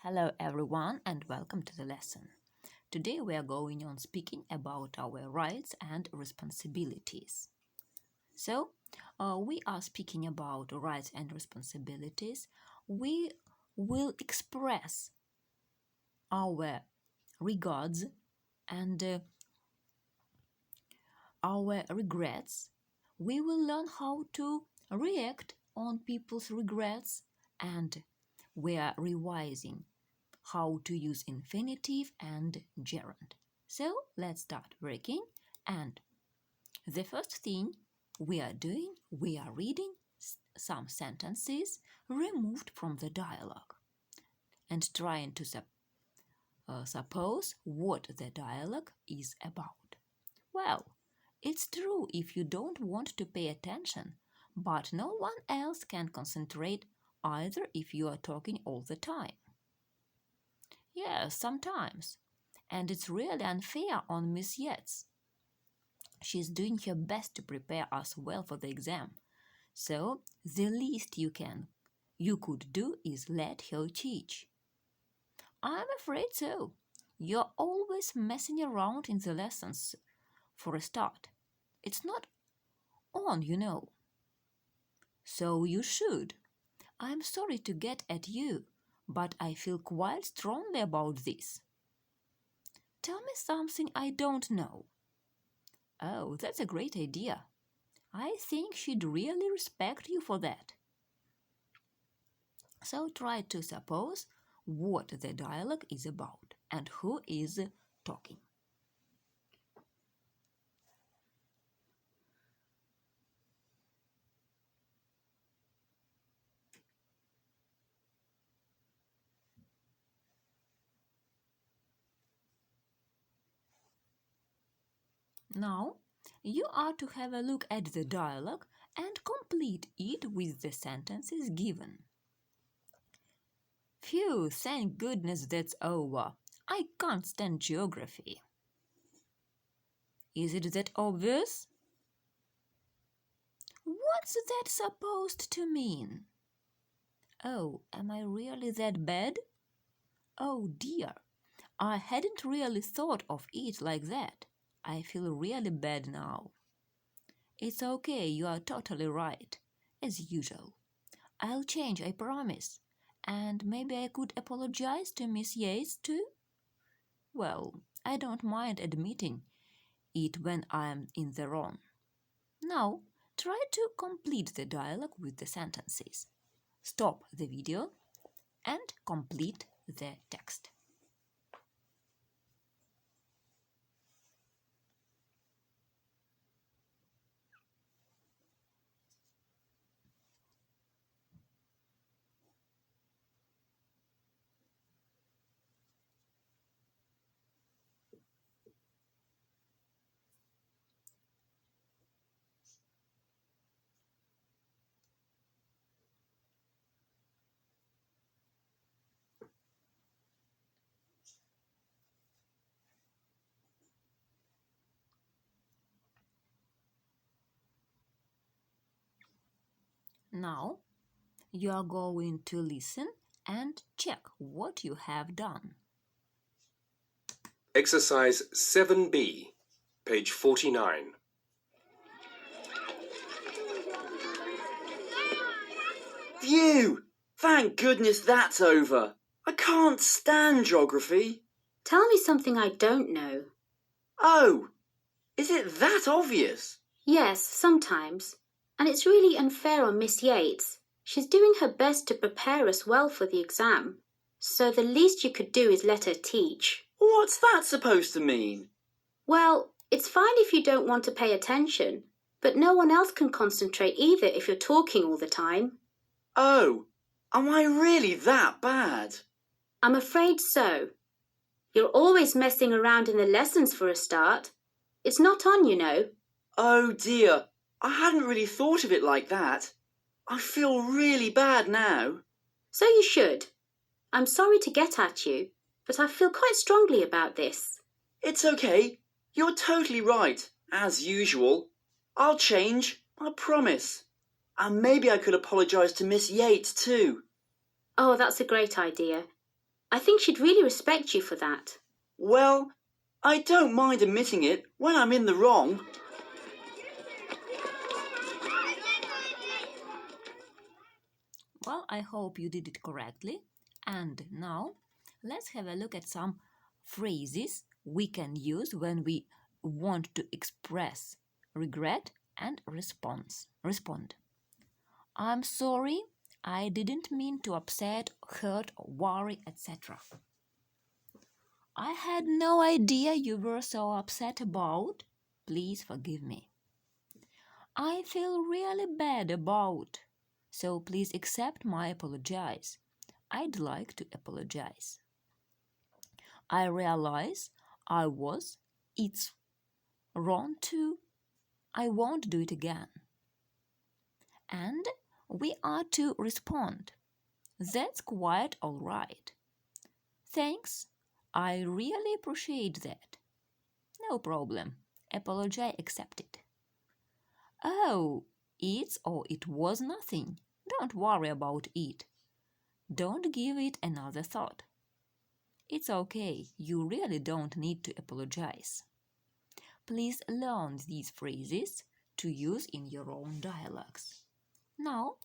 Hello everyone and welcome to the lesson. Today we are going on speaking about our rights and responsibilities. So, we are speaking about rights and responsibilities. We will express our regards and our regrets. We will learn how to react on people's regrets, and we are revising how to use infinitive and gerund. So let's start working, and the first thing we are doing, we are reading some sentences removed from the dialogue and trying to suppose what the dialogue is about. Well, it's true if you don't want to pay attention, but no one else can concentrate either if you are talking all the time. Yes, sometimes. And it's really unfair on Miss Yates. She's doing her best to prepare us well for the exam. So the least you could do is let her teach. I'm afraid so. You're always messing around in the lessons for a start. It's not on, you know. So you should. I'm sorry to get at you, but I feel quite strongly about this. Tell me something I don't know. Oh, that's a great idea. I think she'd really respect you for that. So try to suppose what the dialogue is about and who is talking. Now, you are to have a look at the dialogue and complete it with the sentences given. Phew, thank goodness that's over. I can't stand geography. Is it that obvious? What's that supposed to mean? Oh, am I really that bad? Oh dear, I hadn't really thought of it like that. I feel really bad now. It's okay, you are totally right, as usual. I'll change, I promise. And maybe I could apologize to Miss Yates too? Well, I don't mind admitting it when I'm in the wrong. Now, try to complete the dialogue with the sentences. Stop the video and complete the text. Now, you are going to listen and check what you have done. Exercise 7B, page 49. Phew! Thank goodness that's over. I can't stand geography. Tell me something I don't know. Oh, is it that obvious? Yes, sometimes. And it's really unfair on Miss Yates. She's doing her best to prepare us well for the exam. So the least you could do is let her teach. What's that supposed to mean? Well, it's fine if you don't want to pay attention, but no one else can concentrate either if you're talking all the time. Oh, am I really that bad? I'm afraid so. You're always messing around in the lessons for a start. It's not on, you know. Oh dear, I hadn't really thought of it like that. I feel really bad now. So you should. I'm sorry to get at you, but I feel quite strongly about this. It's okay. You're totally right, as usual. I'll change, I promise. And maybe I could apologise to Miss Yates too. Oh, that's a great idea. I think she'd really respect you for that. Well, I don't mind admitting it when I'm in the wrong. Well, I hope you did it correctly. And now, let's have a look at some phrases we can use when we want to express regret and respond. I'm sorry, I didn't mean to upset, hurt, or worry, etc. I had no idea you were so upset about. Please forgive me. I feel really bad about, so please accept my apologize. I'd like to apologize. I realize it's wrong too. I won't do it again. And we are to respond. That's quite all right. Thanks. I really appreciate that. No problem. Apology accepted. Oh, it's or it was nothing. Don't worry about it. Don't give it another thought. It's okay. You really don't need to apologize. Please learn these phrases to use in your own dialogues. Now,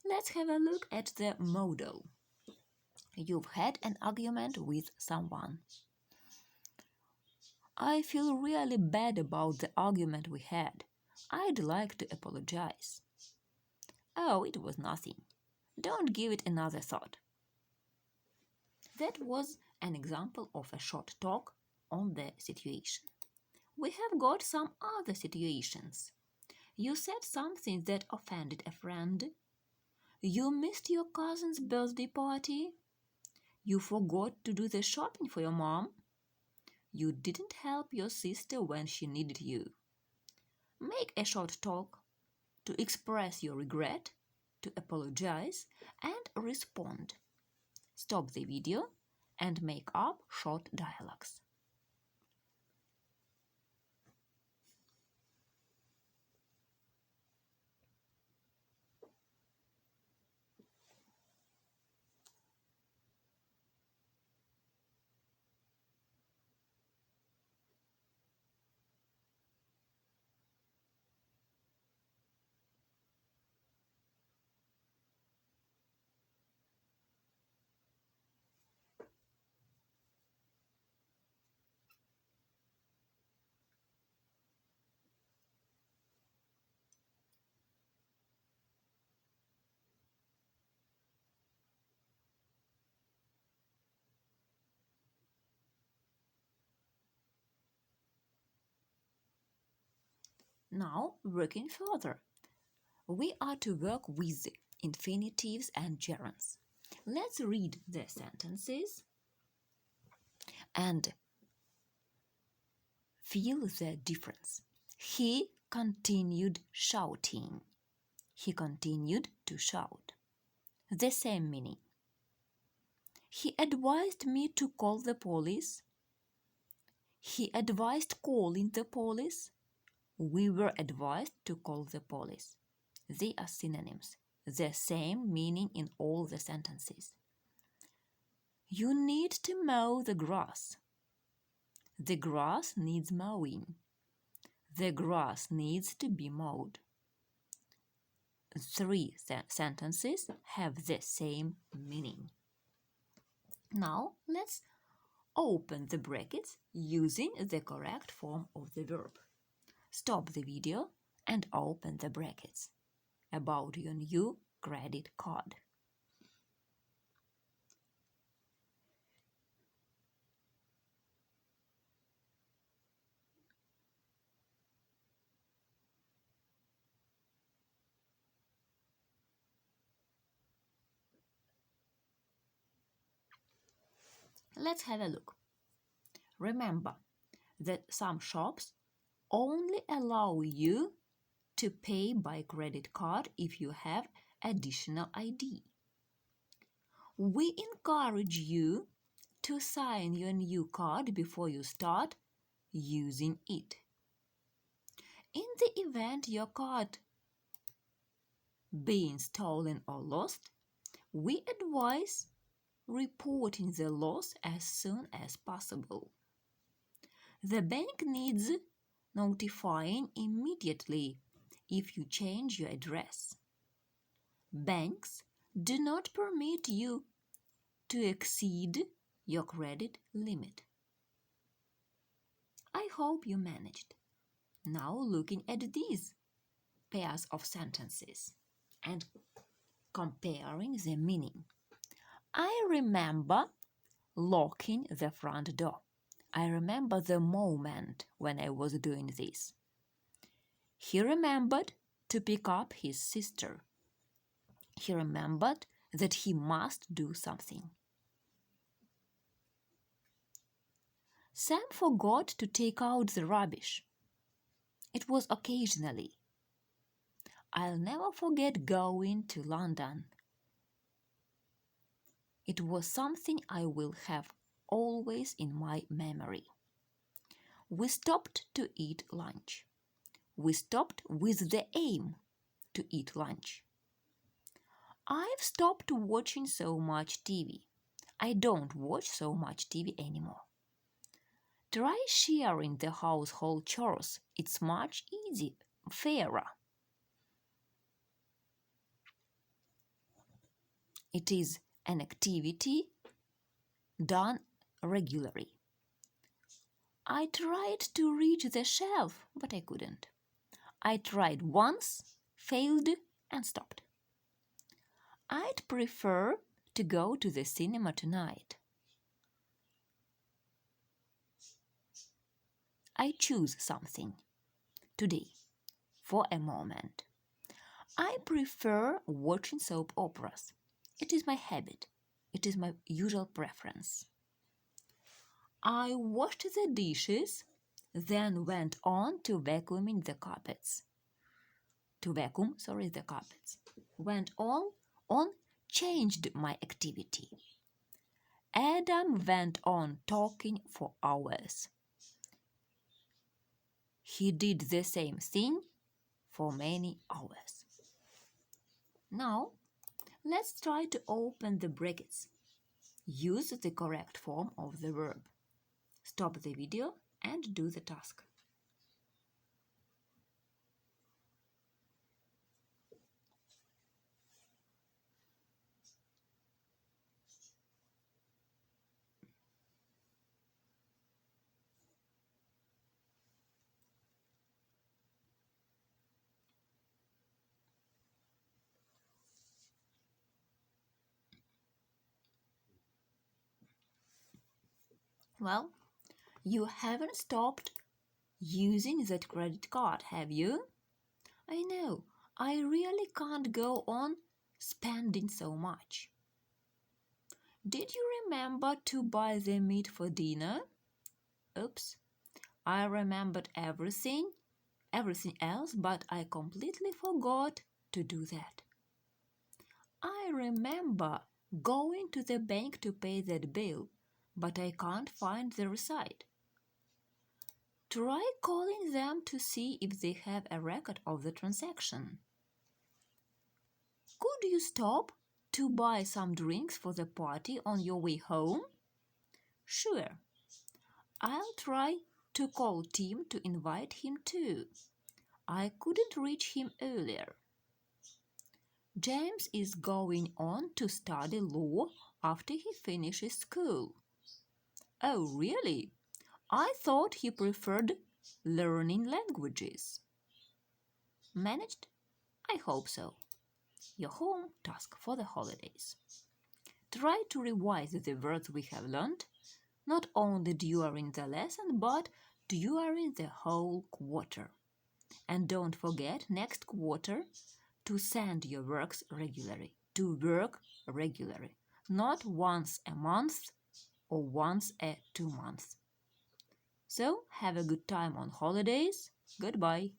let's have a look at the model. You've had an argument with someone. I feel really bad about the argument we had. I'd like to apologize. Oh, it was nothing. Don't give it another thought. That was an example of a short talk on the situation. We have got some other situations. You said something that offended a friend. You missed your cousin's birthday party. You forgot to do the shopping for your mom. You didn't help your sister when she needed you. Make a short talk to express your regret, to apologize, and respond. Stop the video and make up short dialogues. Now, working further. We are to work with infinitives and gerunds. Let's read the sentences and feel the difference. He continued shouting. He continued to shout. The same meaning. He advised me to call the police. He advised calling the police. We were advised to call the police. They are synonyms. The same meaning in all the sentences. You need to mow the grass. The grass needs mowing. The grass needs to be mowed. Three sentences have the same meaning. Now let's open the brackets using the correct form of the verb. Stop the video and open the brackets. About your new credit card. Let's have a look. Remember that some shops only allow you to pay by credit card if you have additional ID. We encourage you to sign your new card before you start using it. In the event your card being stolen or lost, we advise reporting the loss as soon as possible. The bank needs notifying immediately if you change your address. Banks do not permit you to exceed your credit limit. I hope you managed. Now looking at these pairs of sentences and comparing the meaning. I remember locking the front door. I remember the moment when I was doing this. He remembered to pick up his sister. He remembered that he must do something. Sam forgot to take out the rubbish. It was occasionally. I'll never forget going to London. It was something I will have always in my memory. We stopped to eat lunch. We stopped with the aim to eat lunch. I've stopped watching so much TV. I don't watch so much TV anymore. Try sharing the household chores. It's much fairer. It is an activity done regularly. I tried to reach the shelf, but I couldn't. I tried once, failed, and stopped. I'd prefer to go to the cinema tonight. I choose something today for a moment. I prefer watching soap operas. It is my habit. It is my usual preference. I washed the dishes, then went on to vacuuming the carpets. The carpets. Went on, changed my activity. Adam went on talking for hours. He did the same thing for many hours. Now, let's try to open the brackets. Use the correct form of the verb. Stop the video and do the task. Well, you haven't stopped using that credit card, have you? I know, I really can't go on spending so much. Did you remember to buy the meat for dinner? Oops, I remembered everything else, but I completely forgot to do that. I remember going to the bank to pay that bill, but I can't find the receipt. Try calling them to see if they have a record of the transaction. Could you stop to buy some drinks for the party on your way home? Sure. I'll try to call Tim to invite him too. I couldn't reach him earlier. James is going on to study law after he finishes school. Oh, really? I thought he preferred learning languages. Managed? I hope so. Your home task for the holidays. Try to revise the words we have learned, not only during the lesson, but during the whole quarter. And don't forget next quarter to send your works regularly. To work regularly, not once a month or once a 2 months. So have a good time on holidays. Goodbye.